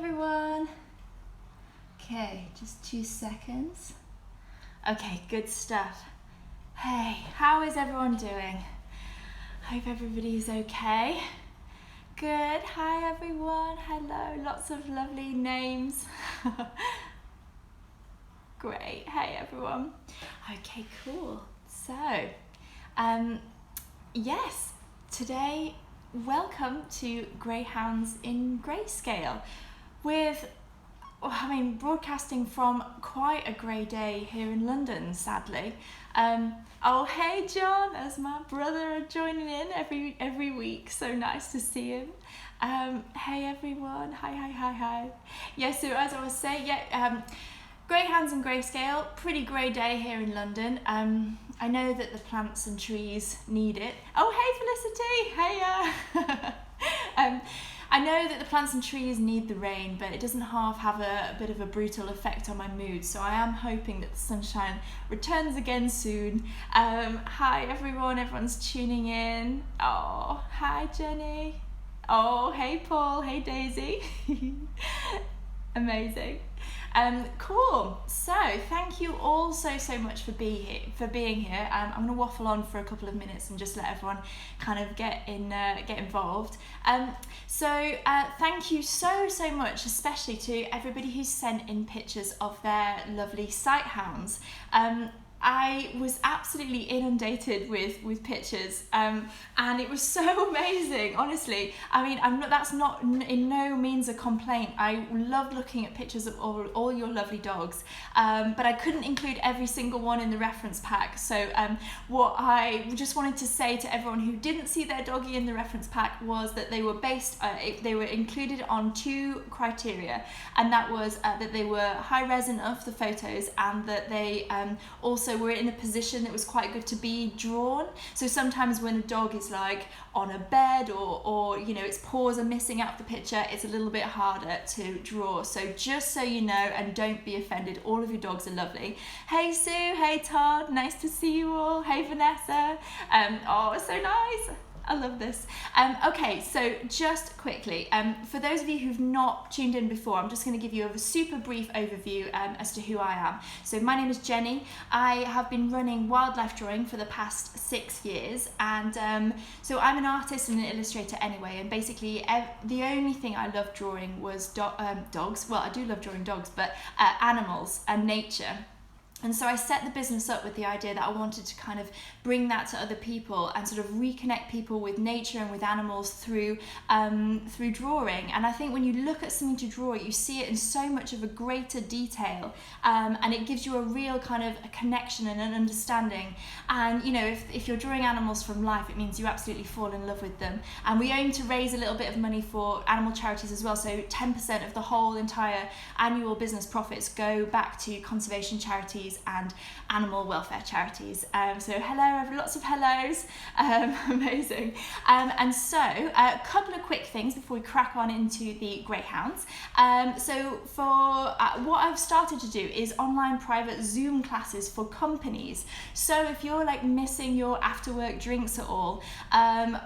everyone. Okay, just 2 seconds. Okay, good stuff. Hey, how is everyone doing? Hope everybody's okay. Good. Hi everyone. Hello. Lots of lovely names. Great. Hey everyone. Okay, cool. So, yes, today, welcome to Greyhounds in Grayscale. Broadcasting from quite a grey day here in London, sadly. Oh, hey John, as my brother joining in every week. So nice to see him. Hey everyone. Hi. Yeah, so as I was saying, Greyhounds in Grayscale, pretty grey day here in London. I know that the plants and trees need it. Oh, hey Felicity, hey. I know that the plants and trees need the rain, but it doesn't have a bit of a brutal effect on my mood. So I am hoping that the sunshine returns again soon. Hi everyone, everyone's tuning in. Oh, hi Jenny. Oh, hey Paul, hey Daisy. Amazing. Cool. So thank you all so much for being here. I'm going to waffle on for a couple of minutes and just let everyone kind of get involved. Thank you so much, especially to everybody who sent in pictures of their lovely sighthounds. I was absolutely inundated with pictures, and it was so amazing, honestly. I mean, that's not in no means a complaint. I loved looking at pictures of all your lovely dogs, but I couldn't include every single one in the reference pack. So what I just wanted to say to everyone who didn't see their doggy in the reference pack was that they were included on 2 criteria, and that was that they were high res enough, the photos, and that they also were in a position that was quite good to be drawn. So sometimes when a dog is like on a bed or its paws are missing out the picture, it's a little bit harder to draw. So just so you know, and don't be offended, all of your dogs are lovely. Hey Sue, hey Todd, nice to see you all. Hey Vanessa. Oh, so nice. I love this. Okay, so just quickly, for those of you who've not tuned in before, I'm just going to give you a super brief overview as to who I am. So my name is Jenny. I have been running wildlife drawing for the past 6 years, and so I'm an artist and an illustrator anyway, and basically the only thing I loved drawing was dogs. Well, I do love drawing dogs, but animals and nature. And so I set the business up with the idea that I wanted to kind of bring that to other people and sort of reconnect people with nature and with animals through drawing. And I think when you look at something to draw, you see it in so much of a greater detail, and it gives you a real kind of a connection and an understanding. And if you're drawing animals from life, it means you absolutely fall in love with them. And we aim to raise a little bit of money for animal charities as well. So 10% of the whole entire annual business profits go back to conservation charities and animal welfare charities. So hello, lots of hellos. Amazing. And so a couple of quick things before we crack on into the Greyhounds. So for what I've started to do is online private Zoom classes for companies. So if you're like missing your after work drinks at all,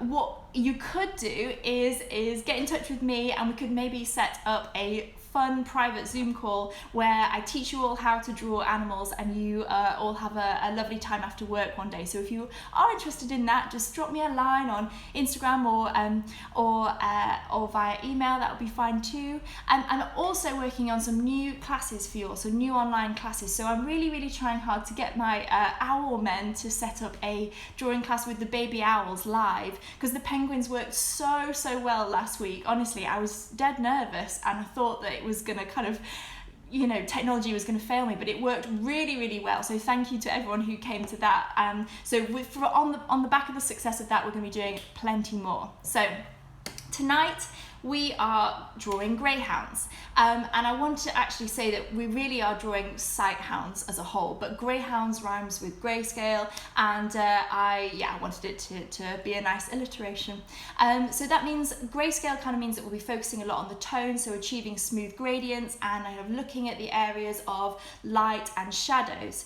what you could do is get in touch with me, and we could maybe set up a fun private Zoom call where I teach you all how to draw animals, and you all have a lovely time after work one day. So if you are interested in that, just drop me a line on Instagram or via email. That would be fine too. And I'm also working on some new classes for you all, so new online classes. So I'm really trying hard to get my owl men to set up a drawing class with the baby owls live, because the penguins worked so well last week. Honestly, I was dead nervous, and I thought that it was going to kind of, technology was going to fail me, but it worked really well. So thank you to everyone who came to that. On the back of the success of that, we're going to be doing plenty more. So tonight we are drawing greyhounds, and I want to actually say that we really are drawing sighthounds as a whole, but greyhounds rhymes with grayscale, and I wanted it to be a nice alliteration. So that means grayscale kind of means that we'll be focusing a lot on the tone, so achieving smooth gradients and looking at the areas of light and shadows.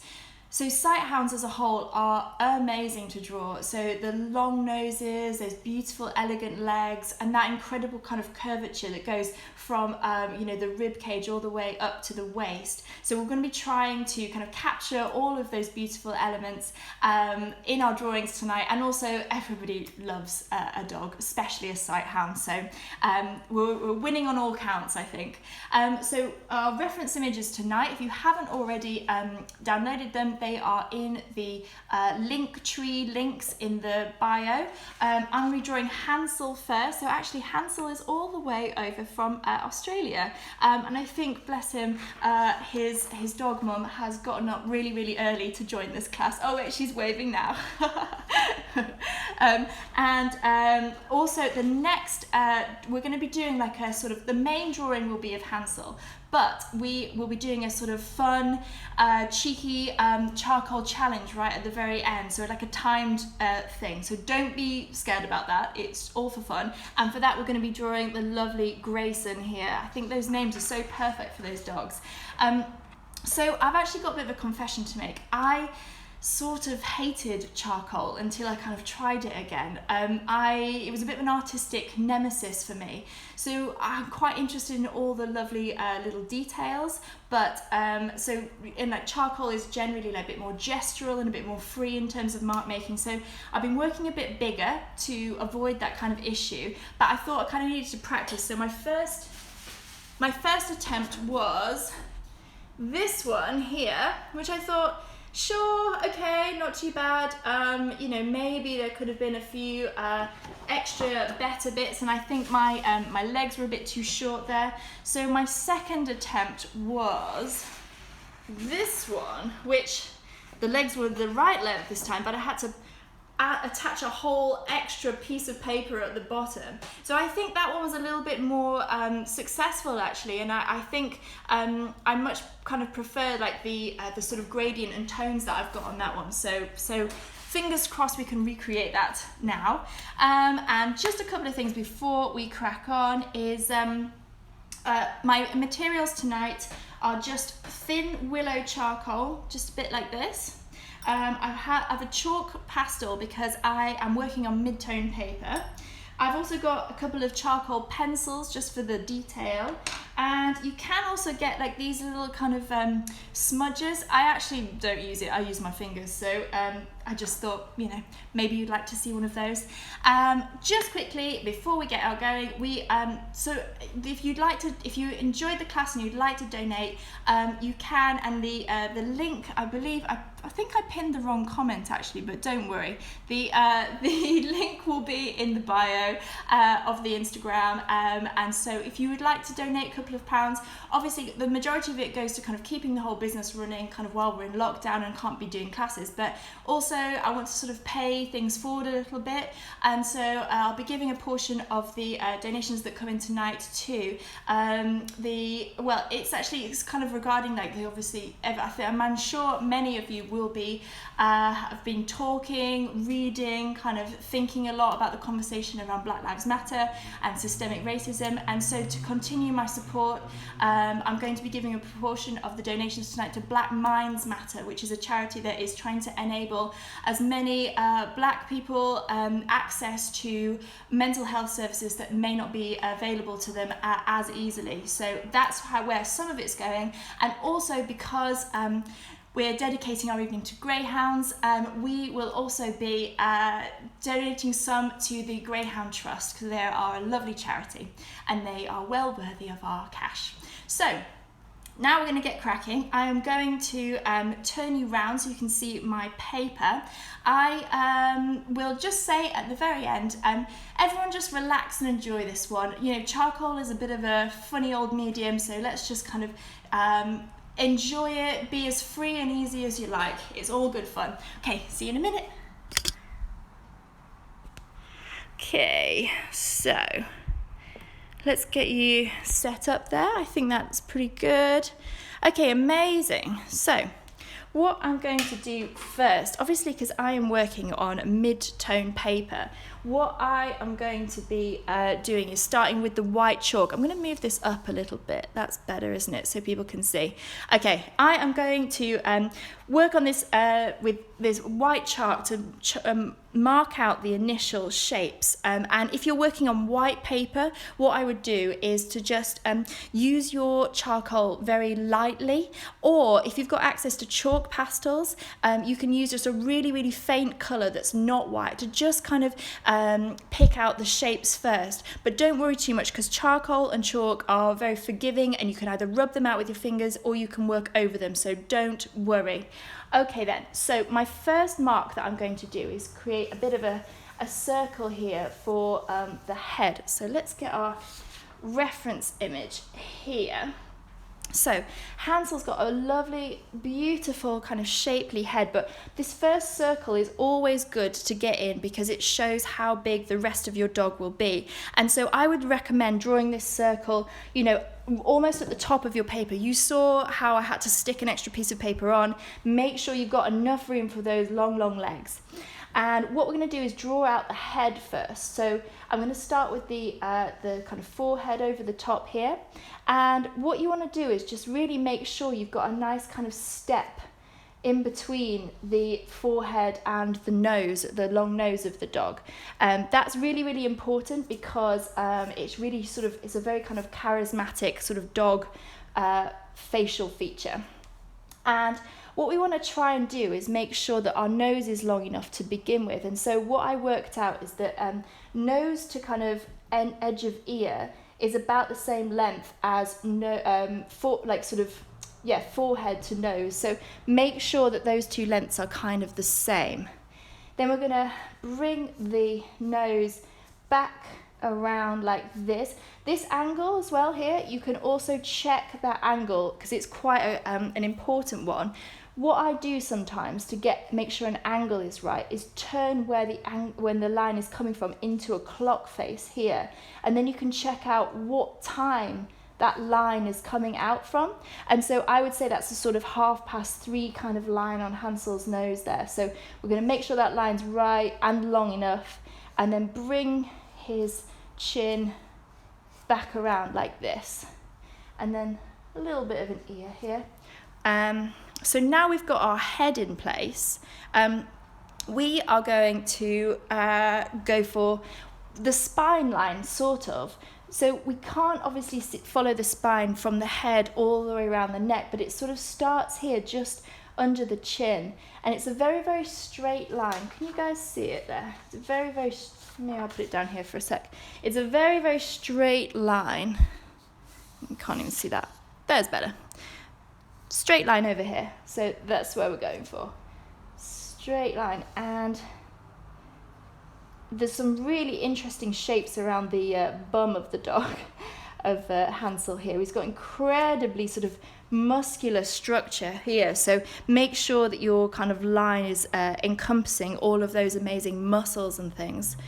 So sighthounds as a whole are amazing to draw. So the long noses, those beautiful elegant legs, and that incredible kind of curvature that goes from the rib cage all the way up to the waist. So we're going to be trying to kind of capture all of those beautiful elements in our drawings tonight. And also everybody loves a dog, especially a sighthound. So we're winning on all counts, I think. So our reference images tonight, if you haven't already downloaded them, they are in the link tree links in the bio. I'm going to be drawing Hansel first. So actually Hansel is all the way over from Australia, and I think, bless him, his dog mum has gotten up really, really early to join this class. Oh wait, she's waving now. Also the next, we're going to be doing like a sort of, the main drawing will be of Hansel, but we will be doing a sort of fun, cheeky charcoal challenge right at the very end. So like a timed thing. So don't be scared about that. It's all for fun. And for that, we're going to be drawing the lovely Grayson here. I think those names are so perfect for those dogs. So I've actually got a bit of a confession to make. I sort of hated charcoal until I kind of tried it again. It was a bit of an artistic nemesis for me. So I'm quite interested in all the lovely little details, but so in like charcoal is generally like a bit more gestural and a bit more free in terms of mark making. So I've been working a bit bigger to avoid that kind of issue, but I thought I kind of needed to practice. So my first attempt was this one here, which I thought, sure, okay, not too bad. Maybe there could have been a few extra better bits, and I think my legs were a bit too short there. So my second attempt was this one, which the legs were the right length this time, but I had to attach a whole extra piece of paper at the bottom. So I think that one was a little bit more successful actually, and I think I much kind of prefer like the sort of gradient and tones that I've got on that one. So fingers crossed we can recreate that now. And just a couple of things before we crack on is my materials tonight are just thin willow charcoal, just a bit like this. I have a chalk pastel because I am working on mid-tone paper. I've also got a couple of charcoal pencils just for the detail, and you can also get like these little kind of smudges. I actually don't use it, I use my fingers, so I just thought, maybe you'd like to see one of those. Just quickly before we get out going, so if you enjoyed the class and you'd like to donate, you can, and the link, I think I pinned the wrong comment actually, but don't worry. The link will be in the bio of the Instagram, and so if you would like to donate a couple of pounds, obviously the majority of it goes to kind of keeping the whole business running kind of while we're in lockdown and can't be doing classes, but also I want to sort of pay things forward a little bit, and so I'll be giving a portion of the donations that come in tonight to it's kind of regarding like I'm sure many of you will be have been talking, reading, kind of thinking a lot about the conversation around Black Lives Matter and systemic racism, and so to continue my support, I'm going to be giving a proportion of the donations tonight to Black Minds Matter, which is a charity that is trying to enable as many Black people access to mental health services that may not be available to them as easily. So that's where some of it's going, and also because we're dedicating our evening to Greyhounds, we will also be donating some to the Greyhound Trust, because they are a lovely charity and they are well worthy of our cash. So now we're going to get cracking. I am going to turn you round so you can see my paper. I will just say at the very end, everyone just relax and enjoy this one. Charcoal is a bit of a funny old medium, so let's just kind of enjoy it, be as free and easy as you like. It's all good fun. Okay, see you in a minute. Okay, so let's get you set up there. I think that's pretty good. Okay, amazing. So what I'm going to do first, obviously because I am working on mid-tone paper, what I am going to be doing is starting with the white chalk. I'm going to move this up a little bit. That's better, isn't it? So people can see. Okay, I am going to work on this with this white chalk to mark out the initial shapes. And if you're working on white paper, what I would do is to just use your charcoal very lightly, or if you've got access to chalk pastels, you can use just a really, really faint colour that's not white to just kind of pick out the shapes first. But don't worry too much, because charcoal and chalk are very forgiving, and you can either rub them out with your fingers or you can work over them, so don't worry. Okay then, so my first mark that I'm going to do is create a bit of a circle here for the head. So let's get our reference image here. So Hansel's got a lovely, beautiful, kind of shapely head, but this first circle is always good to get in because it shows how big the rest of your dog will be. And so I would recommend drawing this circle, you know, almost at the top of your paper. You saw how I had to stick an extra piece of paper on. Make sure you've got enough room for those long, long legs. And what we're going to do is draw out the head first. So I'm going to start with the kind of forehead over the top here. And what you want to do is just really make sure you've got a nice kind of step in between the forehead and the nose, the long nose of the dog. That's really, really important because it's really sort of, it's a very kind of charismatic sort of dog facial feature. And what we want to try and do is make sure that our nose is long enough to begin with. And so what I worked out is that nose to kind of edge of ear is about the same length as forehead to nose. So make sure that those two lengths are kind of the same. Then we're going to bring the nose back around like this. This angle as well here, you can also check that angle because it's quite an important one. What I do sometimes to make sure an angle is right is turn when the line is coming from into a clock face here, and then you can check out what time that line is coming out from. And so I would say that's a sort of 3:30 kind of line on Hansel's nose there. So we're going to make sure that line's right and long enough, and then bring his chin back around like this, and then a little bit of an ear here. So now we've got our head in place, we are going to go for the spine line, sort of. So we can't obviously follow the spine from the head all the way around the neck, but it sort of starts here just under the chin, and it's a very, very straight line. Can you guys see it there? It's a very, very, maybe I'll put it down here for a sec. It's a very, very straight line. You can't even see that. There's better. Straight line over here. So that's where we're going for. Straight line. And there's some really interesting shapes around the bum of the dog, of Hansel here. He's got incredibly sort of muscular structure here, so make sure that your kind of line is encompassing all of those amazing muscles and things.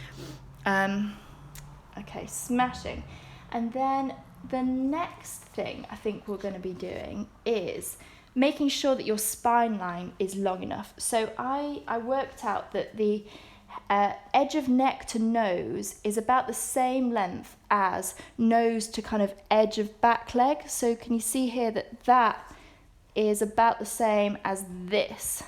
Okay, smashing. And then the next thing I think we're going to be doing is making sure that your spine line is long enough. So I worked out that the edge of neck to nose is about the same length as nose to kind of edge of back leg. So can you see here that that is about the same as this?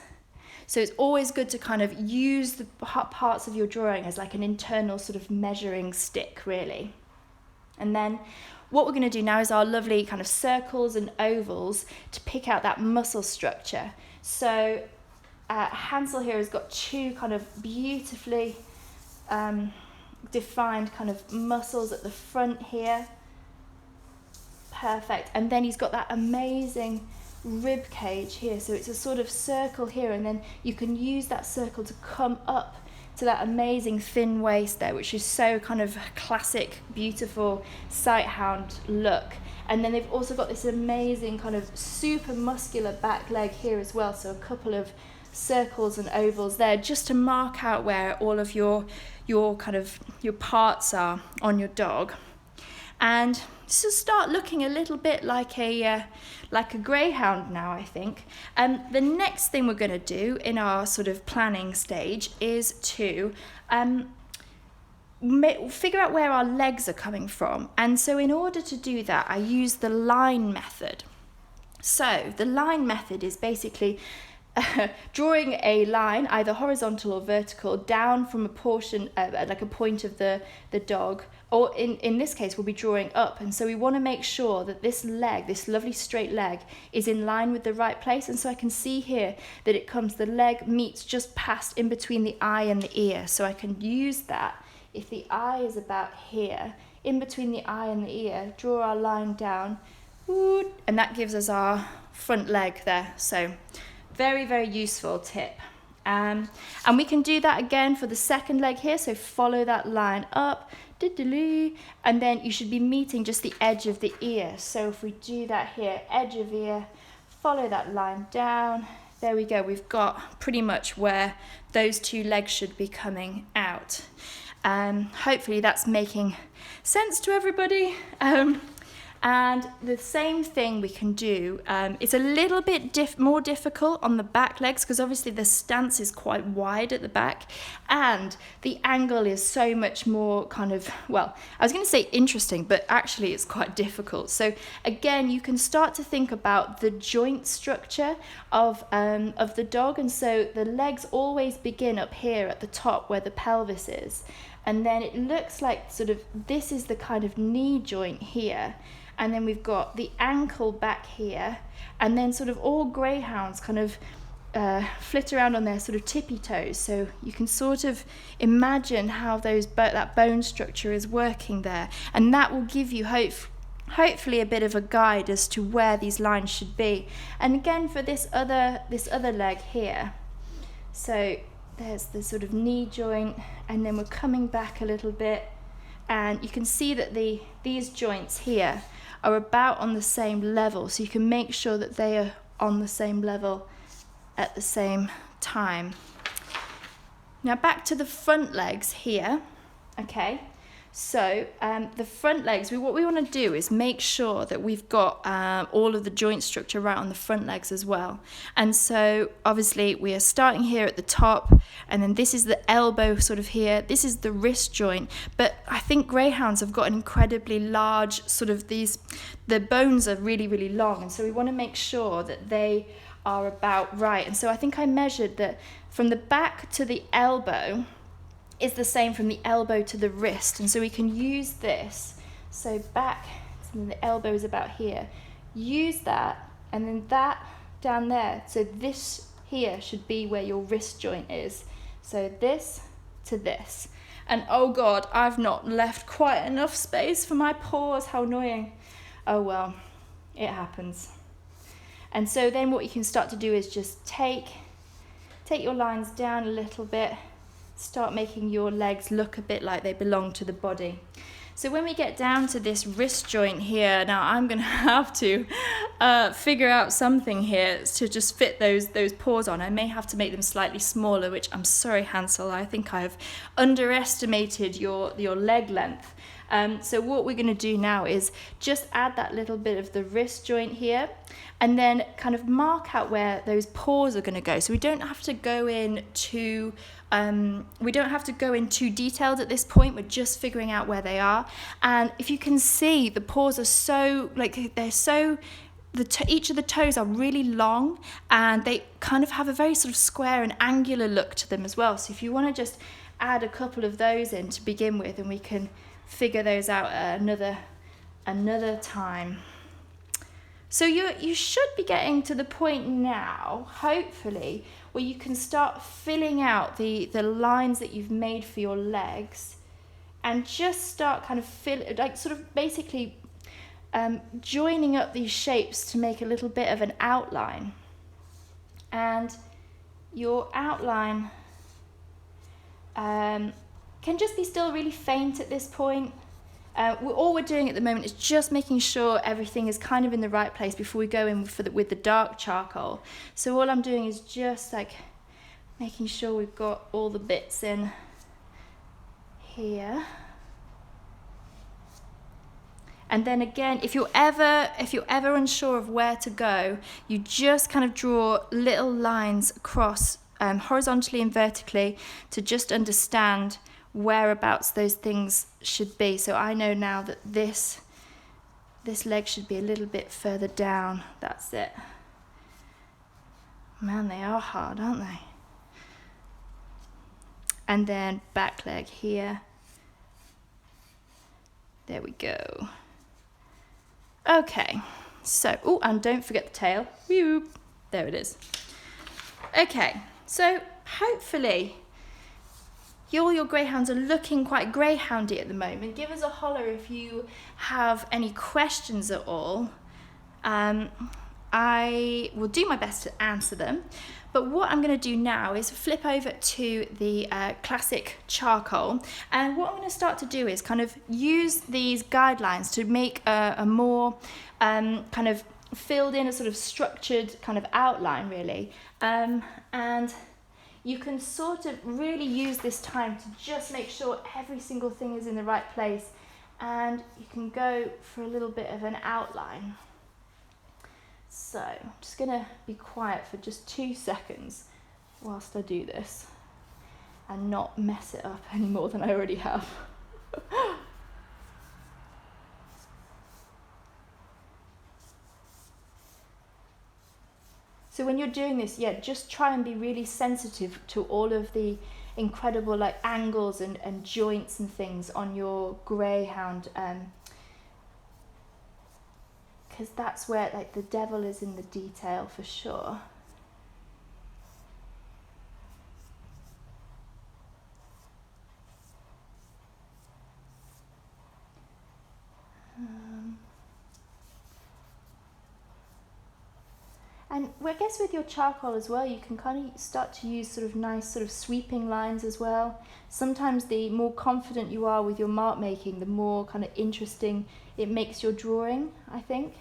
So it's always good to kind of use the parts of your drawing as like an internal sort of measuring stick, really. And then what we're going to do now is our lovely kind of circles and ovals to pick out that muscle structure. So Hansel here has got two kind of beautifully defined kind of muscles at the front here. Perfect. And then he's got that amazing rib cage here. So it's a sort of circle here, and then you can use that circle to come up to that amazing thin waist there, which is so kind of classic, beautiful sighthound look. And then they've also got this amazing kind of super muscular back leg here as well. So a couple of circles and ovals there just to mark out where all of your parts are on your dog. And this will start looking a little bit like a greyhound now, I think. The next thing we're going to do in our sort of planning stage is to figure out where our legs are coming from. And so in order to do that, I use the line method. So the line method is basically drawing a line, either horizontal or vertical, down from a portion, like a point of the dog, or in this case we'll be drawing up. And so we want to make sure that this leg, this lovely straight leg, is in line with the right place. And so I can see here that it comes, the leg meets just past in between the eye and the ear. So I can use that. If the eye is about here, in between the eye and the ear, draw our line down, and that gives us our front leg there. So very, very useful tip. And we can do that again for the second leg here. So follow that line up, and then you should be meeting just the edge of the ear. So if we do that here, edge of ear, follow that line down. There we go. We've got pretty much where those two legs should be coming out. Hopefully that's making sense to everybody. And the same thing we can do, it's a little bit more difficult on the back legs, because obviously the stance is quite wide at the back and the angle is so much more kind of, well, I was going to say interesting, but actually it's quite difficult. So again, you can start to think about the joint structure of the dog. And so the legs always begin up here at the top where the pelvis is. And then it looks like sort of this is the kind of knee joint here. And then we've got the ankle back here, and then sort of all greyhounds kind of flit around on their sort of tippy toes. So you can sort of imagine how that bone structure is working there, and that will give you hopefully a bit of a guide as to where these lines should be. And again for this other leg here, so there's the sort of knee joint, and then we're coming back a little bit, and you can see that these joints here are about on the same level, so you can make sure that they are on the same level at the same time. Now back to the front legs here, okay? So the front legs, what we want to do is make sure that we've got all of the joint structure right on the front legs as well. And so obviously we are starting here at the top, and then this is the elbow sort of here. This is the wrist joint. But I think greyhounds have got an incredibly large sort of the bones are really, really long. And so we want to make sure that they are about right. And so I think I measured that from the back to the elbow is the same from the elbow to the wrist. And so we can use this, so back, so the elbow is about here, use that, and then that down there, so this here should be where your wrist joint is, so this to this. And oh god, I've not left quite enough space for my paws, how annoying. Oh well, it happens. And so then what you can start to do is just take your lines down a little bit, start making your legs look a bit like they belong to the body. So when we get down to this wrist joint here, now I'm going to have to figure out something here to just fit those paws on. I may have to make them slightly smaller, which I'm sorry, Hansel, I think I've underestimated your leg length. So what we're going to do now is just add that little bit of the wrist joint here, and then kind of mark out where those paws are going to go. So we don't have to go in too detailed at this point. We're just figuring out where they are. And if you can see, the paws are so, like, they're so, each of the toes are really long, and they kind of have a very sort of square and angular look to them as well. So if you want to just add a couple of those in to begin with, and we can figure those out at another time. So you should be getting to the point now, hopefully, where you can start filling out the lines that you've made for your legs, and just start kind of basically joining up these shapes to make a little bit of an outline. And your outline can just be still really faint at this point. All we're doing at the moment is just making sure everything is kind of in the right place before we go in with the dark charcoal. So all I'm doing is just like making sure we've got all the bits in here. And then again, if you're ever unsure of where to go, you just kind of draw little lines across horizontally and vertically to just understand whereabouts those things should be. So I know now that this leg should be a little bit further down. That's it. Man, they are hard, aren't they? And then back leg here. There we go. Okay, so, oh, and don't forget the tail. Whoop. There it is. Okay, so hopefully all your greyhounds are looking quite greyhoundy at the moment. Give us a holler if you have any questions at all. I will do my best to answer them. But what I'm going to do now is flip over to the classic charcoal. And what I'm going to start to do is kind of use these guidelines to make a more kind of filled in, a sort of structured kind of outline, really. And you can sort of really use this time to just make sure every single thing is in the right place. And you can go for a little bit of an outline. So I'm just going to be quiet for just 2 seconds whilst I do this and not mess it up any more than I already have. So when you're doing this, yeah, just try and be really sensitive to all of the incredible like angles and joints and things on your greyhound, because that's where like the devil is in the detail for sure. And I guess with your charcoal as well, you can kind of start to use sort of nice sort of sweeping lines as well. Sometimes the more confident you are with your mark making, the more kind of interesting it makes your drawing, I think.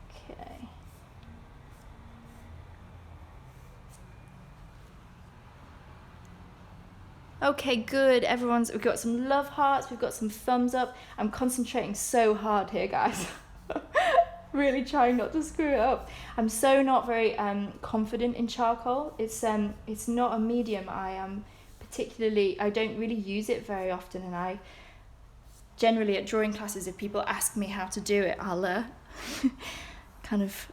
Okay. Okay, good. We've got some love hearts, we've got some thumbs up. I'm concentrating so hard here, guys. Really trying not to screw it up. I'm so not very confident in charcoal. It's not a medium I don't really use it very often, and I generally at drawing classes, if people ask me how to do it, I'll kind of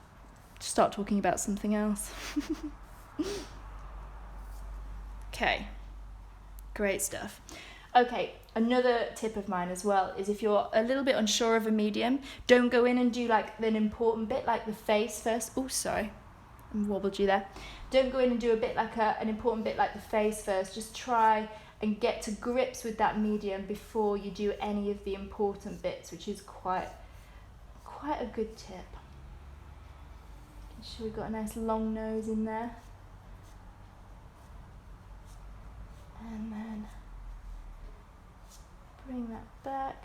start talking about something else. Okay. Great stuff. Okay, another tip of mine as well is if you're a little bit unsure of a medium, don't go in and do like an important bit like the face first. Oh, sorry, I wobbled you there. Don't go in and do a bit like an important bit like the face first. Just try and get to grips with that medium before you do any of the important bits, which is quite a good tip. Make sure we've got a nice long nose in there. And then bring that back.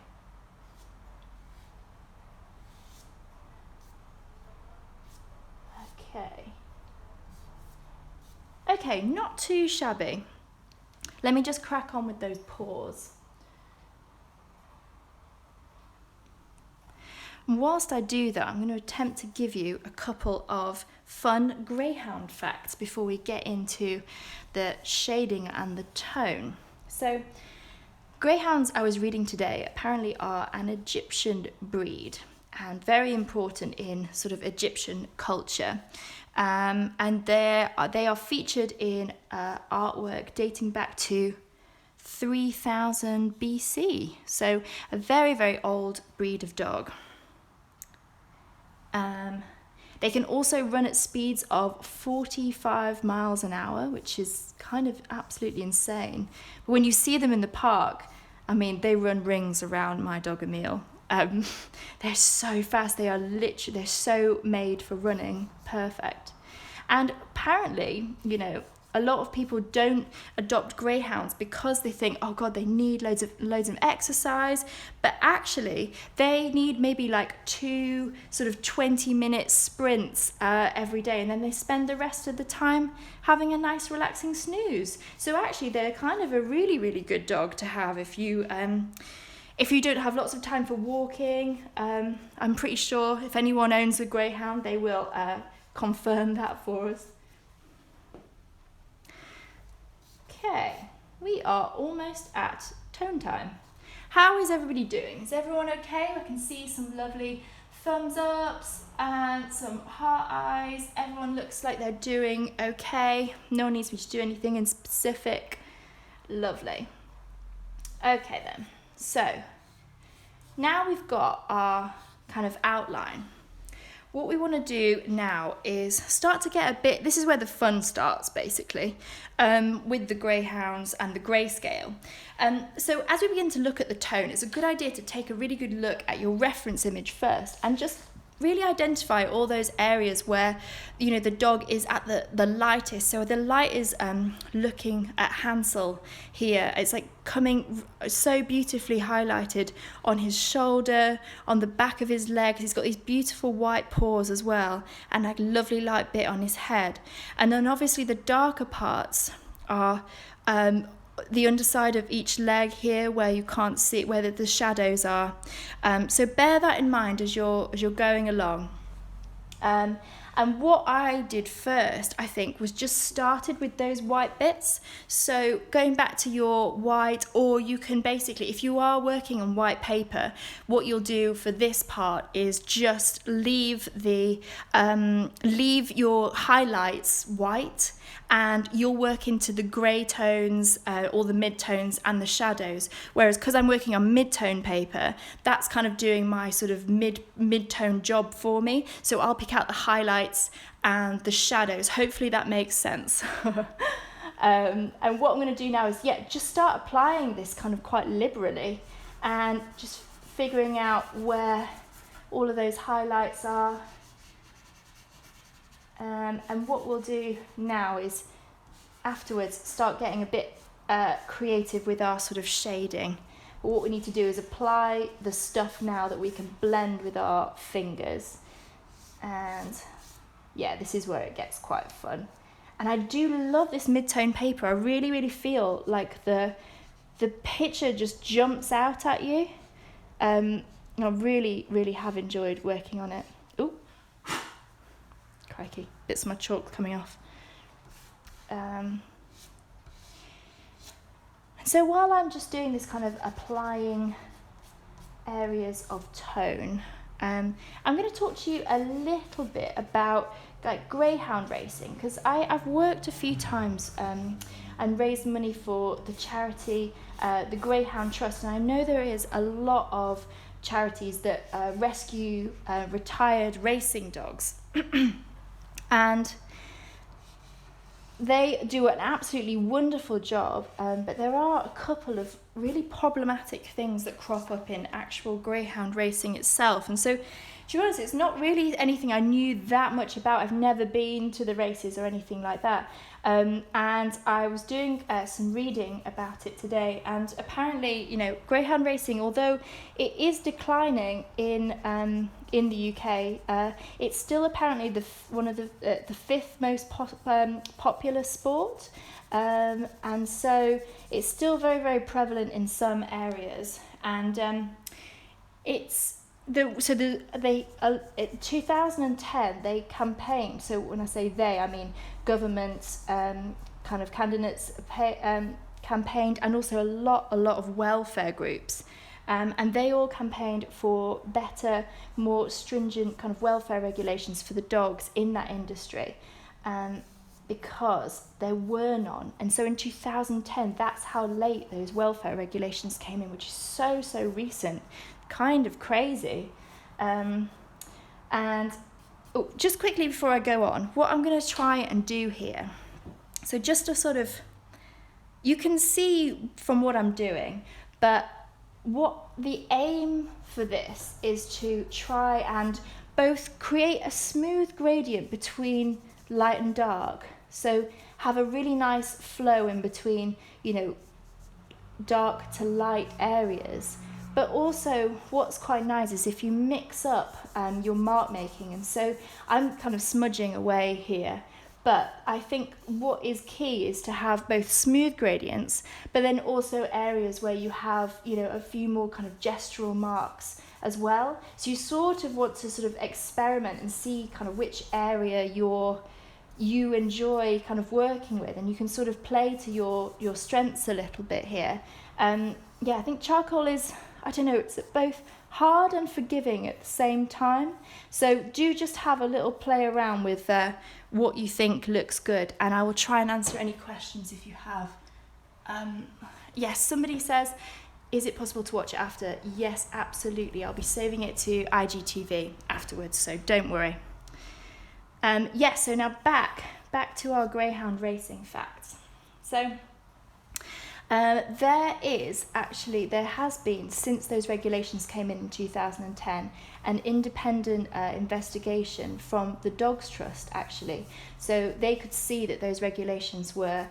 Okay, not too shabby. Let me just crack on with those paws. And whilst I do that, I'm going to attempt to give you a couple of fun greyhound facts before we get into the shading and the tone. So, greyhounds, I was reading today, apparently are an Egyptian breed and very important in sort of Egyptian culture. And they are featured in artwork dating back to 3000 BC. So, a very, very old breed of dog. They can also run at speeds of 45 miles an hour, which is kind of absolutely insane. But when you see them in the park, I mean, they run rings around my dog Emil. They're so fast. They're so made for running. Perfect. And apparently, you know, a lot of people don't adopt greyhounds because they think, oh God, they need loads of exercise. But actually, they need maybe like 2 sort of 20-minute sprints every day, and then they spend the rest of the time having a nice relaxing snooze. So actually, they're kind of a really, really good dog to have if you don't have lots of time for walking. I'm pretty sure if anyone owns a greyhound, they will confirm that for us. Okay, we are almost at tone time. How is everybody doing? Is everyone okay? I can see some lovely thumbs ups and some heart eyes. Everyone looks like they're doing okay. No one needs me to do anything in specific. Lovely. Okay then, so now we've got our kind of outline. What we want to do now is start to get a bit, this is where the fun starts basically, with the Greyhounds and the Grayscale. So as we begin to look at the tone, it's a good idea to take a really good look at your reference image first and just really identify all those areas where, you know, the dog is at the lightest. So the light is looking at Hansel here. It's like coming so beautifully highlighted on his shoulder, on the back of his legs. He's got these beautiful white paws as well, and like lovely light bit on his head. And then obviously the darker parts are the underside of each leg here, where you can't see where the shadows are. So bear that in mind as you're going along. And what I did first, I think, was just started with those white bits. So going back to your white, or you can basically, if you are working on white paper, what you'll do for this part is just leave your highlights white, and you'll work into the grey tones or the mid-tones and the shadows. Whereas because I'm working on mid-tone paper, that's kind of doing my sort of mid-tone job for me. So I'll pick out the highlights and the shadows. Hopefully that makes sense. And what I'm going to do now is, just start applying this kind of quite liberally and just figuring out where all of those highlights are. And what we'll do now is afterwards start getting a bit creative with our sort of shading. But what we need to do is apply the stuff now that we can blend with our fingers. And yeah, this is where it gets quite fun. And I do love this mid-tone paper. I really, really feel like the picture just jumps out at you. I really, really have enjoyed working on it. Ooh. Crikey, bits of my chalk coming off. So while I'm just doing this kind of applying areas of tone, I'm going to talk to you a little bit about like greyhound racing, because I've worked a few times and raised money for the charity, the Greyhound Trust, and I know there is a lot of charities that rescue retired racing dogs. And they do an absolutely wonderful job, but there are a couple of really problematic things that crop up in actual greyhound racing itself. And so, to be honest, it's not really anything I knew that much about. I've never been to the races or anything like that. And I was doing some reading about it today, and apparently, you know, greyhound racing, although it is declining in the UK, it's still apparently one of the fifth most popular sport, and so it's still very, very prevalent in some areas, and it's. In 2010 they campaigned, so when I say they, I mean governments, kind of candidates campaigned, and also a lot of welfare groups, and they all campaigned for better, more stringent kind of welfare regulations for the dogs in that industry, because there were none. And so in 2010, that's how late those welfare regulations came in, which is so recent. Kind of crazy. And just quickly before I go on, what I'm going to try and do here, so just to sort of, you can see from what I'm doing, but what the aim for this is to try and both create a smooth gradient between light and dark, so have a really nice flow in between, you know, dark to light areas. But also what's quite nice is if you mix up your mark making, and so I'm kind of smudging away here, But I think what is key is to have both smooth gradients, but then also areas where you have, a few more kind of gestural marks as well. So you sort of want to sort of experiment and see kind of which area you enjoy kind of working with, and you can sort of play to your strengths a little bit here. I think charcoal is, it's both hard and forgiving at the same time. So do just have a little play around with what you think looks good, and I will try and answer any questions if you have. Yes, somebody says, is it possible to watch it after? Yes, absolutely. I'll be saving it to IGTV afterwards, so don't worry. So now back to our greyhound racing facts. So there has been, since those regulations came in 2010, an independent investigation from the Dogs Trust, actually. So they could see that those regulations were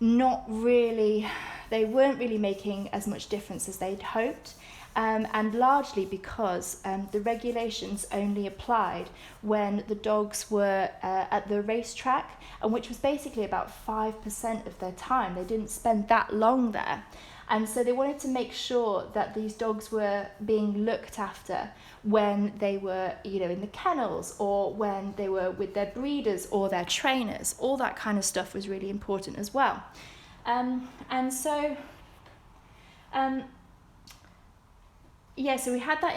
they weren't really making as much difference as they'd hoped. And largely because the regulations only applied when the dogs were at the racetrack, and which was basically about 5% of their time. They didn't spend that long there. And so they wanted to make sure that these dogs were being looked after when they were, in the kennels, or when they were with their breeders or their trainers. All that kind of stuff was really important as well. So we had that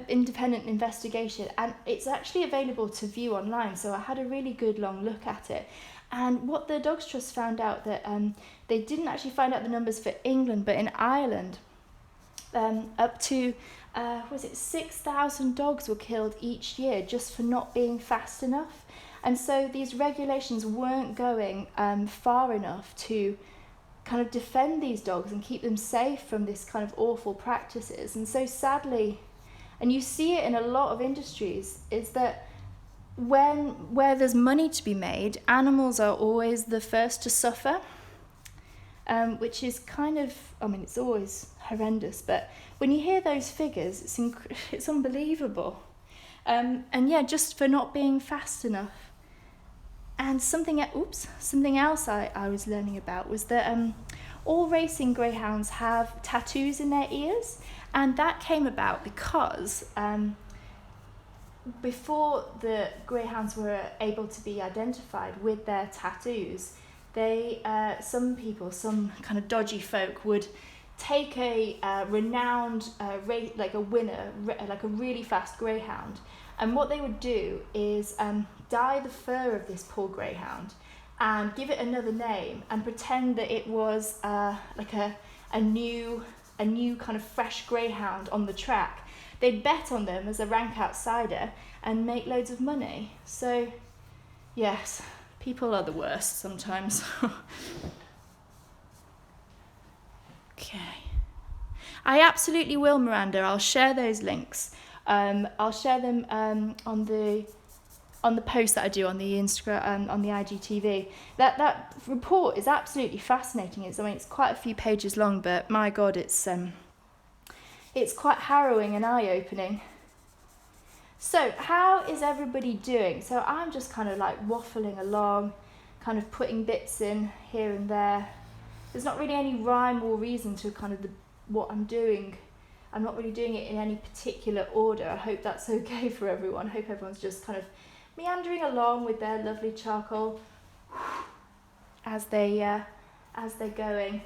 independent investigation, and it's actually available to view online. So I had a really good long look at it. And what the Dogs Trust found out that they didn't actually find out the numbers for England, but in Ireland, up to 6,000 dogs were killed each year just for not being fast enough. And so these regulations weren't going far enough to kind of defend these dogs and keep them safe from this kind of awful practices. And so sadly, and you see it in a lot of industries, is that where there's money to be made, animals are always the first to suffer, which is kind of, it's always horrendous, but when you hear those figures, it's unbelievable. Just for not being fast enough. And something else I was learning about was that all racing greyhounds have tattoos in their ears, and that came about because before the greyhounds were able to be identified with their tattoos, some kind of dodgy folk would take a renowned like a winner, like a really fast greyhound, and what they would do is dye the fur of this poor greyhound and give it another name and pretend that it was like a new kind of fresh greyhound on the track. They'd bet on them as a rank outsider and make loads of money. So yes, people are the worst sometimes. Okay. I absolutely will, Miranda. I'll share those links. I'll share them on the post that I do on the Instagram, on the IGTV. That report is absolutely fascinating. It's quite a few pages long, but my God, it's quite harrowing and eye-opening. So how is everybody doing? So I'm just kind of like waffling along, kind of putting bits in here and there. There's not really any rhyme or reason to kind of what I'm doing. I'm not really doing it in any particular order. I hope that's okay for everyone. I hope everyone's just kind of meandering along with their lovely charcoal as they're going.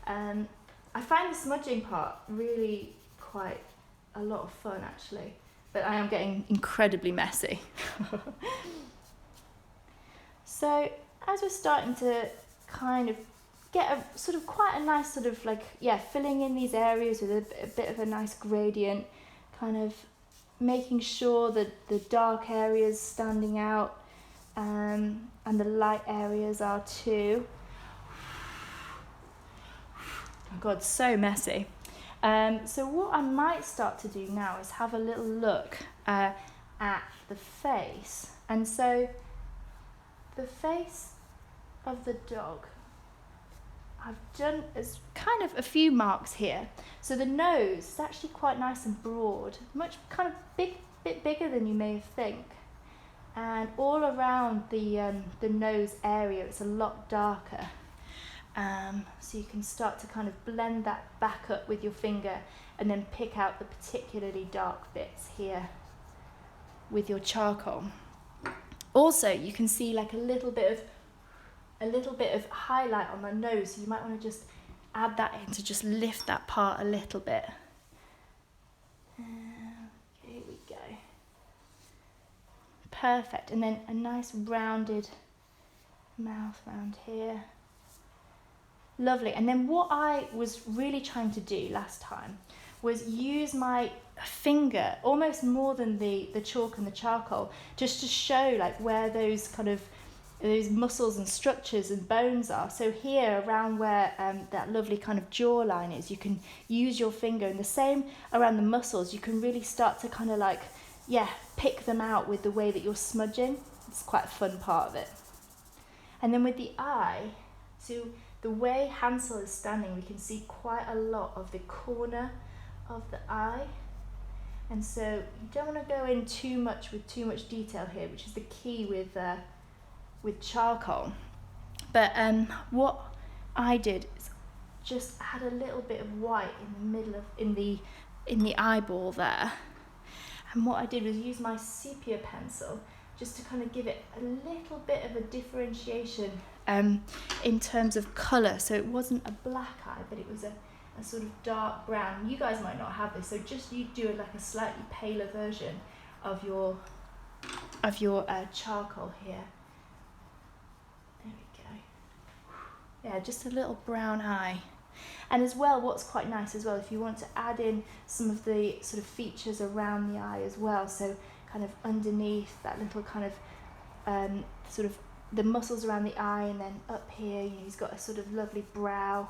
I find the smudging part really quite a lot of fun, actually, but I am getting incredibly messy. So as we're starting to kind of get a sort of quite a nice sort of filling in these areas with a bit of a nice gradient, kind of making sure that the dark areas standing out and the light areas are too. Oh God, so messy. So what I might start to do now is have a little look at the face. And so the face of the dog, I've done as kind of a few marks here. So the nose is actually quite nice and broad, much kind of bit bigger than you may think. And all around the nose area, it's a lot darker. So you can start to kind of blend that back up with your finger and then pick out the particularly dark bits here with your charcoal. Also, you can see like a little bit of highlight on the nose, so you might want to just add that in to just lift that part a little bit. Okay, here we go. Perfect. And then a nice rounded mouth round here. Lovely. And then what I was really trying to do last time was use my finger almost more than the chalk and the charcoal, just to show like where those kind of those muscles and structures and bones are. So here around where that lovely kind of jawline is, you can use your finger, and the same around the muscles, you can really start to kind of like, yeah, pick them out with the way that you're smudging. It's quite a fun part of it. And then with the eye, so the way Hansel is standing, we can see quite a lot of the corner of the eye. And so you don't want to go in too much with too much detail here, which is the key with charcoal. But what I did is just add a little bit of white in the middle of in the eyeball there. And what I did was use my sepia pencil just to kind of give it a little bit of a differentiation in terms of colour. So it wasn't a black eye, but it was a sort of dark brown. You guys might not have this, so just you do like a slightly paler version of your charcoal here. There we go. Yeah, just a little brown eye. And as well, what's quite nice as well, if you want to add in some of the sort of features around the eye as well, so kind of underneath that little kind of sort of the muscles around the eye, and then up here, you know, he's got a sort of lovely brow.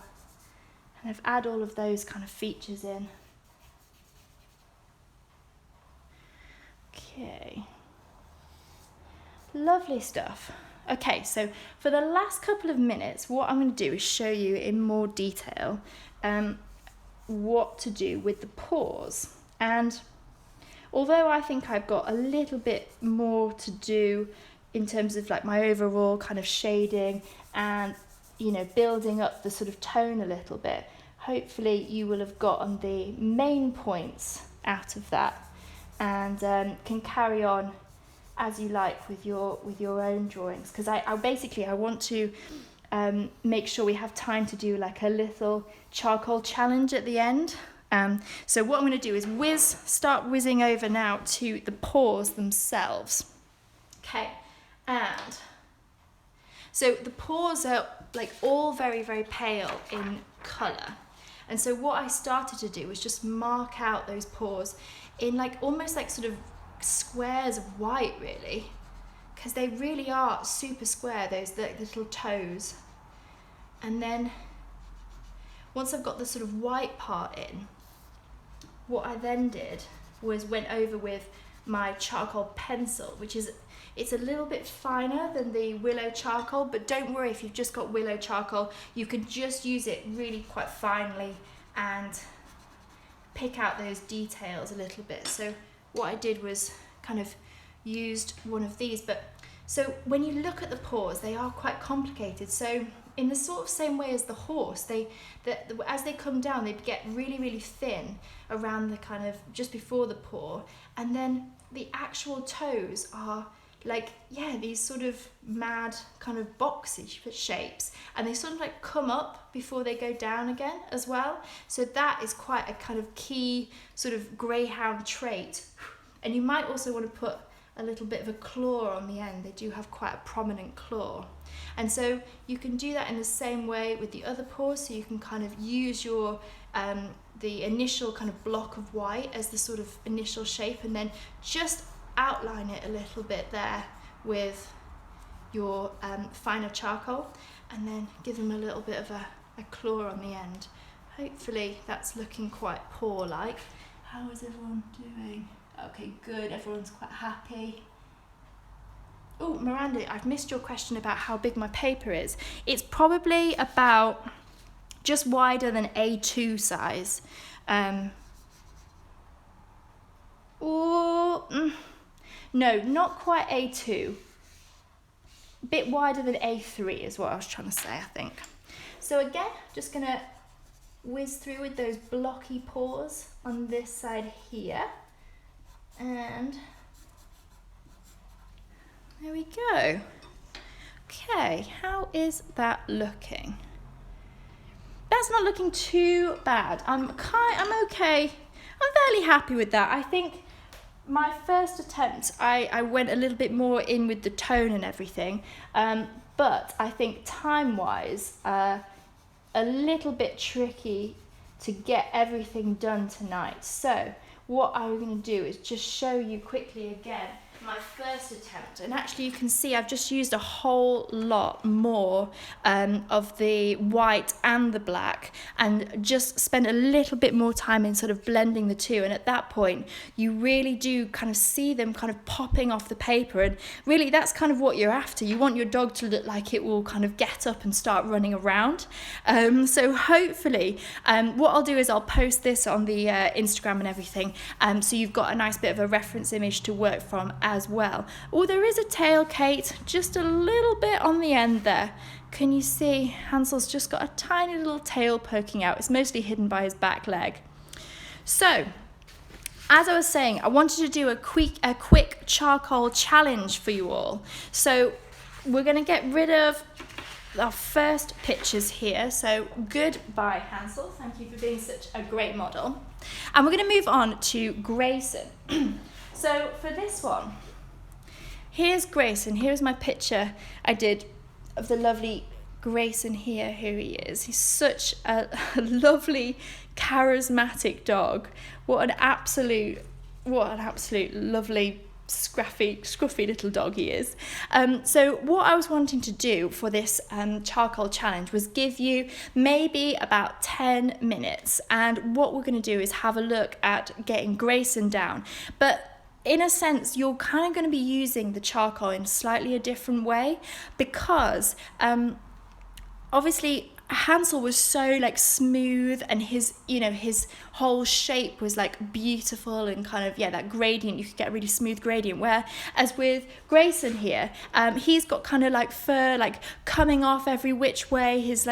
And I've add all of those kind of features in. Okay. Lovely stuff. Okay, so for the last couple of minutes, what I'm going to do is show you in more detail what to do with the paws. And although I think I've got a little bit more to do in terms of like my overall kind of shading and, you know, building up the sort of tone a little bit, hopefully you will have gotten the main points out of that, and can carry on as you like with your own drawings, because I want to make sure we have time to do like a little charcoal challenge at the end. So what I'm going to do is start whizzing over now to the paws themselves. Okay, and so the paws are like all very, very pale in colour. And so what I started to do was just mark out those paws in like almost like sort of squares of white, really, because they really are super square, those little toes. And then once I've got the sort of white part in, what I then did was went over with my charcoal pencil, which is, it's a little bit finer than the willow charcoal, but don't worry if you've just got willow charcoal, you can just use it really quite finely and pick out those details a little bit. So what I did was kind of used one of these, but so when you look at the paws, they are quite complicated. So in the sort of same way as the horse, as they come down, they get really, really thin around the kind of just before the paw, and then the actual toes are like, yeah, these sort of mad kind of boxy shapes, and they sort of like come up before they go down again as well. So that is quite a kind of key sort of greyhound trait. And you might also want to put a little bit of a claw on the end. They do have quite a prominent claw. And so you can do that in the same way with the other paws, so you can kind of use your the initial kind of block of white as the sort of initial shape, and then just outline it a little bit there with your finer charcoal, and then give them a little bit of a claw on the end. Hopefully that's looking quite paw-like. How is everyone doing? Okay, good, everyone's quite happy. Oh, Miranda, I've missed your question about how big my paper is. It's probably about just wider than A2 size. no, not quite A2. A bit wider than A3 is what I was trying to say, I think. So again, just gonna whiz through with those blocky paws on this side here. And there we go. Okay, how is that looking? That's not looking too bad. I'm okay. I'm fairly happy with that. I think my first attempt, I went a little bit more in with the tone and everything, but I think time-wise, a little bit tricky to get everything done tonight. So what I'm going to do is just show you quickly again my first attempt, and actually you can see I've just used a whole lot more of the white and the black, and just spent a little bit more time in sort of blending the two, and at that point you really do kind of see them kind of popping off the paper, and really that's kind of what you're after. You want your dog to look like it will kind of get up and start running around. So hopefully what I'll do is I'll post this on the Instagram and everything, so you've got a nice bit of a reference image to work from as well. Oh, there is a tail, Kate, just a little bit on the end there. Can you see Hansel's just got a tiny little tail poking out? It's mostly hidden by his back leg. So as I was saying, I wanted to do a quick charcoal challenge for you all. So we're going to get rid of our first pictures here. So goodbye, Hansel. Thank you for being such a great model. And we're going to move on to Grayson. So for this one, here's Grayson. Here's my picture I did of the lovely Grayson here. Here he is. He's such a lovely, charismatic dog. What an absolute lovely, scruffy little dog he is. So what I was wanting to do for this charcoal challenge was give you maybe about 10 minutes, and what we're going to do is have a look at getting Grayson down. But in a sense, you're kind of going to be using the charcoal in slightly a different way, because obviously Hansel was so like smooth, and his whole shape was like beautiful and kind of, yeah, that gradient, you could get a really smooth gradient, whereas with Grayson here, he's got kind of like fur like coming off every which way, his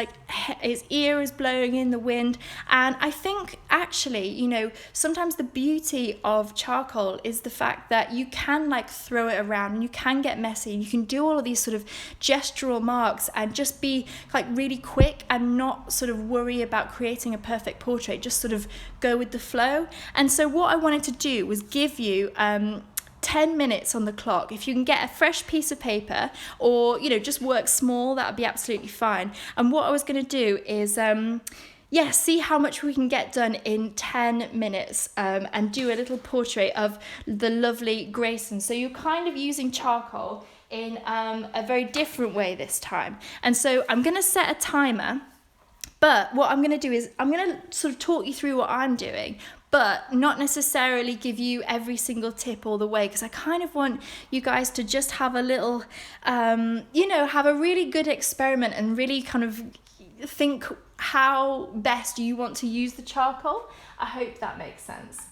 ear is blowing in the wind. And I think actually, sometimes the beauty of charcoal is the fact that you can like throw it around and you can get messy, and you can do all of these sort of gestural marks and just be like really quick and not sort of worry about creating a perfect portrait, just sort of go with the flow. And so what I wanted to do was give you 10 minutes on the clock. If you can get a fresh piece of paper, or just work small, that would be absolutely fine. And what I was going to do is see how much we can get done in 10 minutes, and do a little portrait of the lovely Grayson. So you're kind of using charcoal in a very different way this time. And so I'm going to set a timer, but what I'm going to do is I'm going to sort of talk you through what I'm doing, but not necessarily give you every single tip all the way, because I kind of want you guys to just have a little, have a really good experiment and really kind of think how best you want to use the charcoal. I hope that makes sense.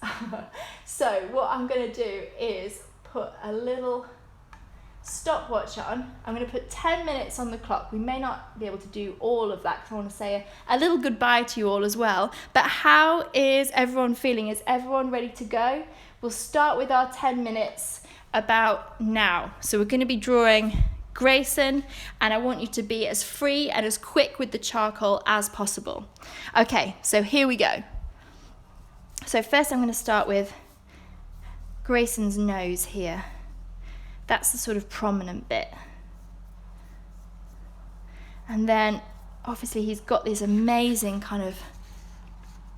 So what I'm going to do is put a little stopwatch on. I'm going to put 10 minutes on the clock. We may not be able to do all of that because I want to say a little goodbye to you all as well. But how is everyone feeling? Is everyone ready to go? We'll start with our 10 minutes about now. So we're going to be drawing Grayson, and I want you to be as free and as quick with the charcoal as possible. Okay, so here we go. So first I'm going to start with Grayson's nose here. That's the sort of prominent bit. And then obviously he's got this amazing kind of,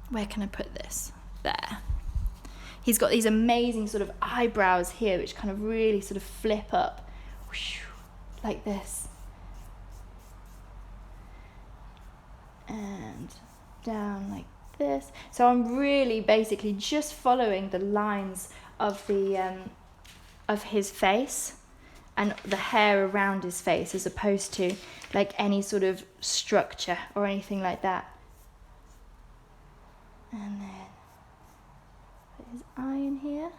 where can I put this? There. He's got these amazing sort of eyebrows here, which kind of really sort of flip up, like this. And down like this. So I'm really basically just following the lines of the of his face and the hair around his face, as opposed to like any sort of structure or anything like that. And then put his eye in here.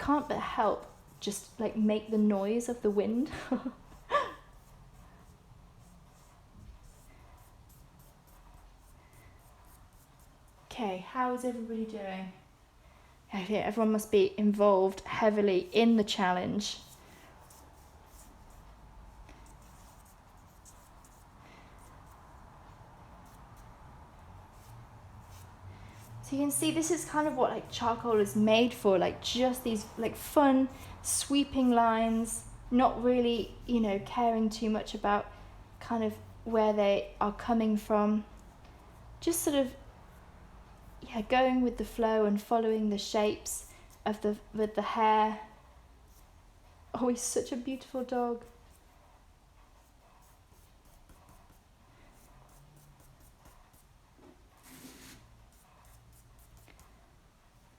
can't but help just like make the noise of the wind. Okay, how is everybody doing? Yeah, everyone must be involved heavily in the challenge. So you can see this is kind of what like charcoal is made for, like just these like fun sweeping lines, not really, you know, caring too much about kind of where they are coming from. Just sort of, yeah, going with the flow and following the shapes of with the hair. Oh, he's such a beautiful dog.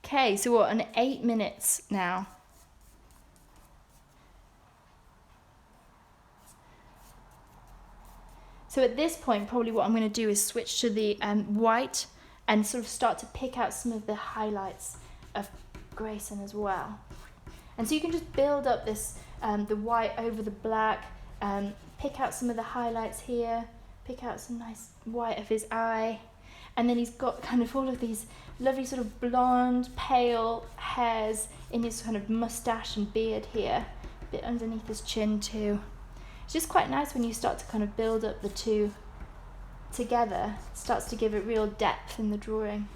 Okay, so what, an 8 minutes now. So at this point, probably what I'm going to do is switch to the white and sort of start to pick out some of the highlights of Grayson as well. And so you can just build up this, the white over the black, pick out some of the highlights here, pick out some nice white of his eye. And then he's got kind of all of these lovely sort of blonde, pale hairs in his kind of mustache and beard here, a bit underneath his chin too. It's just quite nice when you start to kind of build up the two together. It starts to give it real depth in the drawing.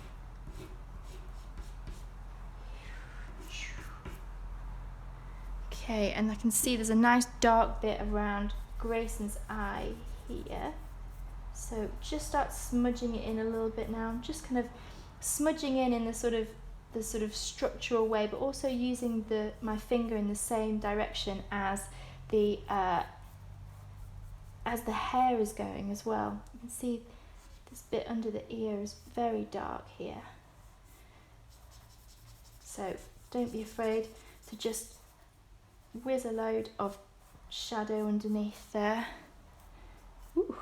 Okay, and I can see there's a nice dark bit around Grayson's eye here. So just start smudging it in a little bit now. I'm just kind of smudging in the sort of structural way, but also using my finger in the same direction as the hair is going as well. You can see this bit under the ear is very dark here. So don't be afraid to just whiz a load of shadow underneath there. Ooh.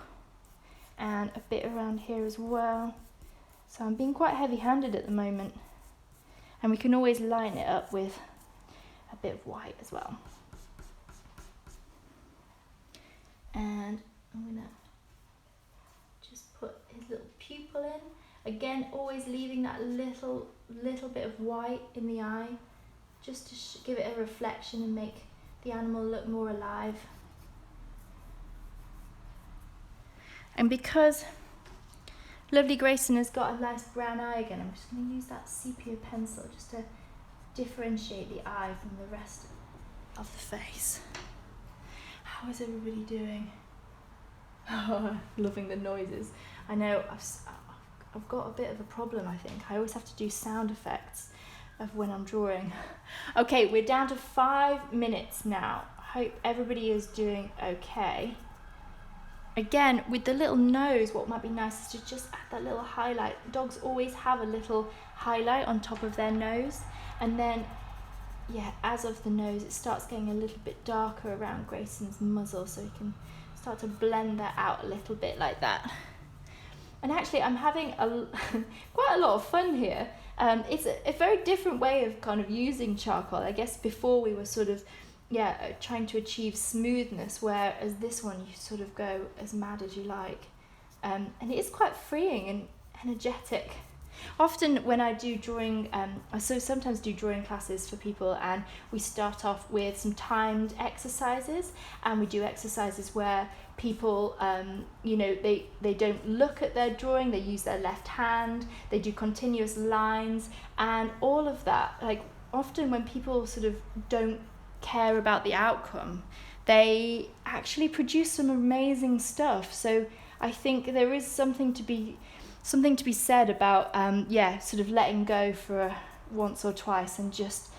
And a bit around here as well. So I'm being quite heavy-handed at the moment. And we can always line it up with a bit of white as well. And I'm gonna just put his little pupil in. Again, always leaving that little bit of white in the eye, just to give it a reflection and make the animal look more alive. And because lovely Grayson has got a nice brown eye again, I'm just going to use that sepia pencil just to differentiate the eye from the rest of the face. How is everybody doing? Oh, loving the noises. I know I've got a bit of a problem, I think. I always have to do sound effects of when I'm drawing. Okay, we're down to 5 minutes now. I hope everybody is doing okay. Again, with the little nose, what might be nice is to just add that little highlight. Dogs always have a little highlight on top of their nose. And then, yeah, as of the nose, it starts getting a little bit darker around Grayson's muzzle, so you can start to blend that out a little bit like that. And actually, I'm having quite a lot of fun here. It's a very different way of kind of using charcoal. I guess before we were sort of, trying to achieve smoothness, whereas this one you sort of go as mad as you like. And it is quite freeing and energetic. Often when I do drawing, I sometimes do drawing classes for people, and we start off with some timed exercises, and we do exercises where people, they don't look at their drawing, they use their left hand, they do continuous lines, and all of that. Like, often when people sort of don't care about the outcome, they actually produce some amazing stuff. So I think there is something to be said about sort of letting go for once or twice and just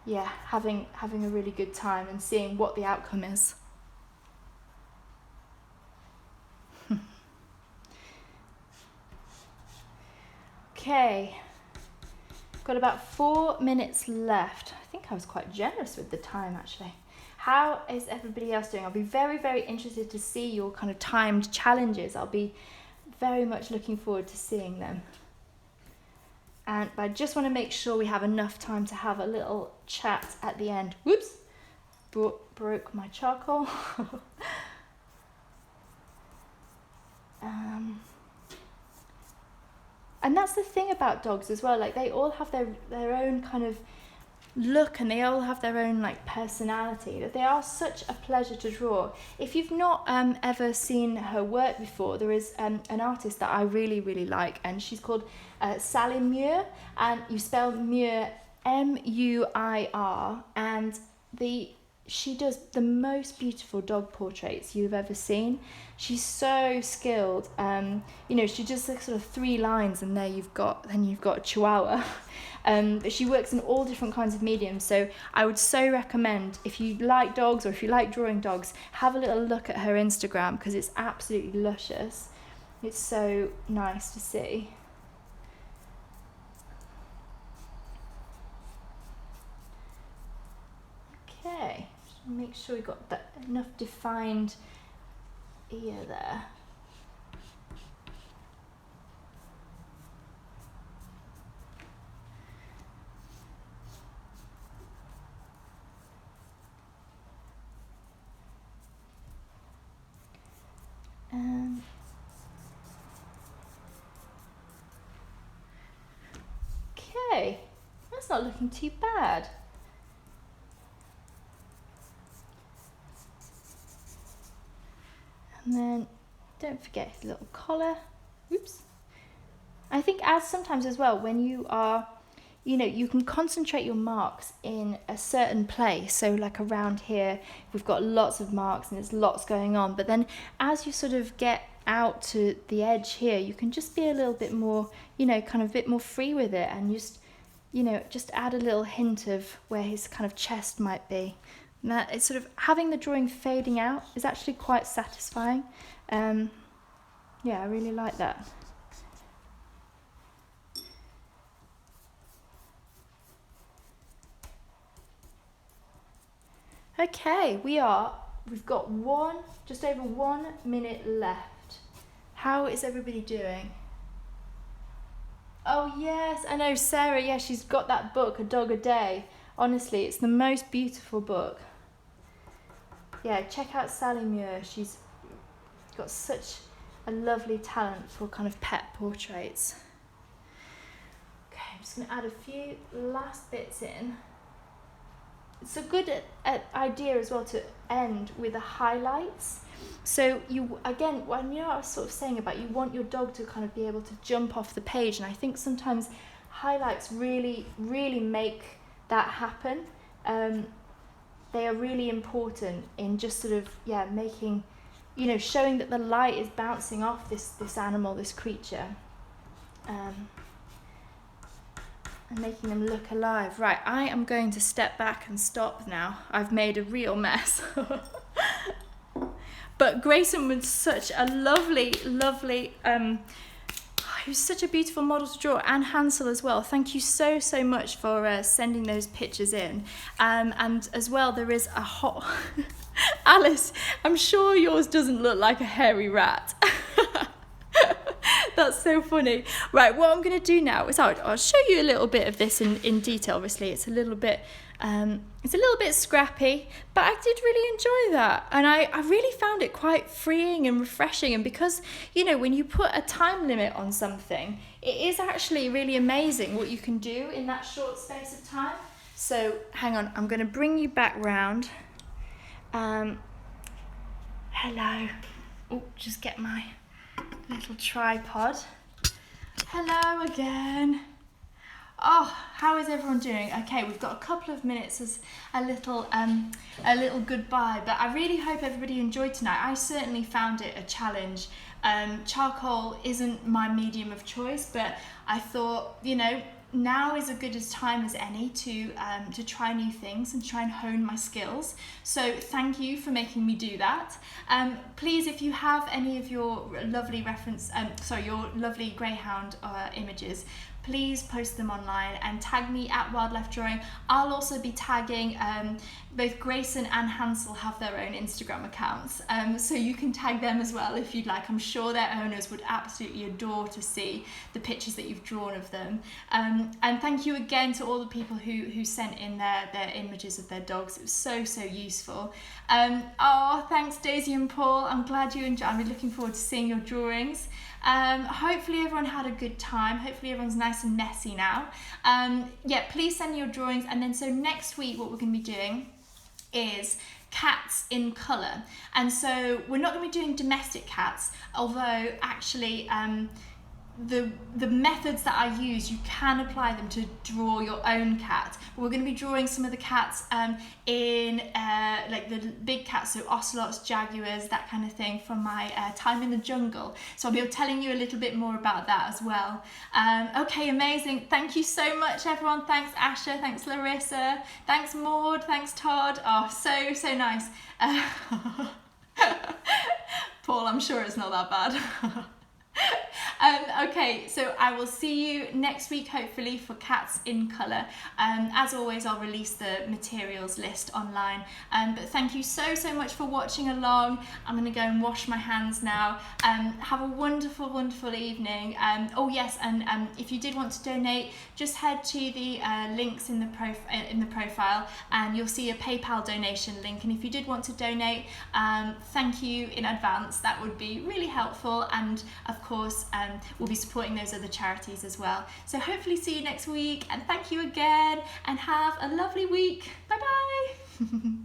having a really good time and seeing what the outcome is. Okay, got about 4 minutes left. I think I was quite generous with the time, actually. How is everybody else doing? I'll be very, very interested to see your kind of timed challenges. I'll be very much looking forward to seeing them. But I just want to make sure we have enough time to have a little chat at the end. Whoops, broke my charcoal. And that's the thing about dogs as well, like they all have their own kind of look, and they all have their own like personality, that they are such a pleasure to draw. If you've not ever seen her work before, there is an artist that I really, really like, and she's called Sally Muir, and you spell Muir M-U-I-R, and she does the most beautiful dog portraits you've ever seen. She's so skilled. You know, she does like sort of 3 lines, and then you've got a Chihuahua. But she works in all different kinds of mediums, so I would so recommend, if you like dogs or if you like drawing dogs, have a little look at her Instagram, because it's absolutely luscious. It's so nice to see. Okay, just make sure we've got that enough defined ear there. Okay, that's not looking too bad. And then don't forget his little collar. Oops. I think sometimes as well, when you are, you know, you can concentrate your marks in a certain place. So like around here, we've got lots of marks and there's lots going on. But then as you sort of get out to the edge here, you can just be a little bit more, you know, kind of a bit more free with it, and just, you know, just add a little hint of where his kind of chest might be. And that it's sort of having the drawing fading out is actually quite satisfying. Yeah, I really like that. Okay, we've got just over 1 minute left. How is everybody doing? Oh yes, I know Sarah, yeah, she's got that book, A Dog a Day. Honestly, it's the most beautiful book. Yeah, check out Sally Muir. She's got such a lovely talent for kind of pet portraits. Okay, I'm just going to add a few last bits in. It's a good idea as well to end with the highlights. So you, again, when you know what I was sort of saying about you want your dog to kind of be able to jump off the page, and I think sometimes highlights really, really make that happen. They are really important in just sort of, yeah, making, you know, showing that the light is bouncing off this animal, this creature, and making them look alive. Right, I am going to step back and stop now. I've made a real mess. But Grayson was such a lovely, he was such a beautiful model to draw, and Hansel as well. Thank you so much for sending those pictures in. And as well, there is a hot... Alice, I'm sure yours doesn't look like a hairy rat. That's so funny. Right, what I'm going to do now is I'll show you a little bit of this in detail. Obviously, it's a little bit scrappy, but I did really enjoy that, and I really found it quite freeing and refreshing. And because, you know, when you put a time limit on something, it is actually really amazing what you can do in that short space of time. So hang on, I'm going to bring you back round. Hello. Oh, just get my little tripod. Hello again. Oh, how is everyone doing? Okay, we've got a couple of minutes as a little goodbye, but I really hope everybody enjoyed tonight. I certainly found it a challenge. Charcoal isn't my medium of choice, but I thought, you know, now is as good a time as any to try new things and try and hone my skills. So thank you for making me do that. Please, if you have any of your lovely your lovely greyhound images, please post them online and tag me at Wildlife Drawing. I'll also be tagging, both Grayson and Hansel have their own Instagram accounts, so you can tag them as well if you'd like. I'm sure their owners would absolutely adore to see the pictures that you've drawn of them. And thank you again to all the people who sent in their images of their dogs. It was so useful. Oh, thanks Daisy and Paul. I'm glad you enjoyed. I'm really looking forward to seeing your drawings. Hopefully everyone had a good time. Hopefully everyone's nice and messy now. Yeah, please send your drawings. And then so next week what we're going to be doing is cats in colour. And so we're not going to be doing domestic cats, although actually the methods that I use, you can apply them to draw your own cat. We're going to be drawing some of the cats in like the big cats, so ocelots, jaguars, that kind of thing, from my time in the jungle. So I'll be telling you a little bit more about that as well. Okay, amazing. Thank you so much, everyone. Thanks, Asha. Thanks, Larissa. Thanks, Maud. Thanks, Todd. Oh, so nice. Paul, I'm sure it's not that bad. Okay, so I will see you next week, hopefully, for Cats in Colour. As always, I'll release the materials list online. But thank you so much for watching along. I'm going to go and wash my hands now. Have a wonderful evening. Oh yes, and if you did want to donate, just head to the links in the profile, and you'll see a PayPal donation link. And if you did want to donate, thank you in advance. That would be really helpful. And of course, we'll be supporting those other charities as well. So hopefully see you next week, and thank you again, and have a lovely week. Bye bye.